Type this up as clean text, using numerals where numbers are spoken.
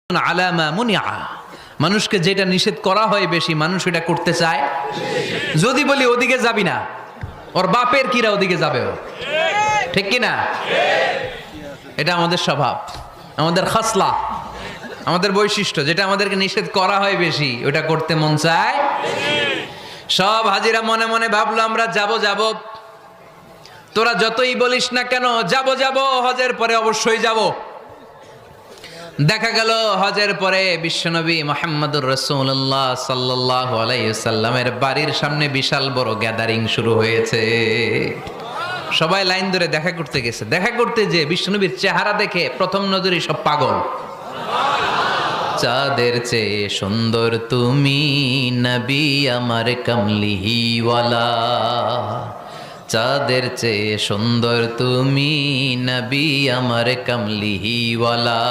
আলামা মুনিআ, মানুষকে যেটা নিষেধ করা হয় বেশি মানুষ এটা করতে চায়। যদি বলি ওদিকে যাবি না, ওর বাপের কিরা ওদিকে যাবে ও, ঠিক কিনা? এটা আমাদের স্বভাব, আমাদের খাসলা, আমাদের বৈশিষ্ট্য। যেটা আমাদেরকে নিষেধ করা হয় বেশি ওটা করতে মন চায়। সব হাজিরা মনে মনে ভাবলো আমরা যাব যাব, তোরা যতই বলিস না কেন যাব যাব, হজের পরে অবশ্যই যাব। দেখা গেল হজের পরে বিশ্বনবী মুহাম্মদুর রাসূলুল্লাহ সাল্লাল্লাহু আলাইহি সাল্লামের বাড়ির সামনে বিশাল বড় গ্যাদারিং শুরু হয়েছে। সবাই লাইন ধরে দেখা করতে গেছে। দেখা করতে যে বিশ্বনবীর চেহারা দেখে প্রথম নজরেই সব পাগল। চাঁদের চেয়ে সুন্দর তুমি নবী আমার কমলিওয়ালা, চাঁদের চেয়ে সুন্দর তুমি নবী আমার কমলিওয়ালা।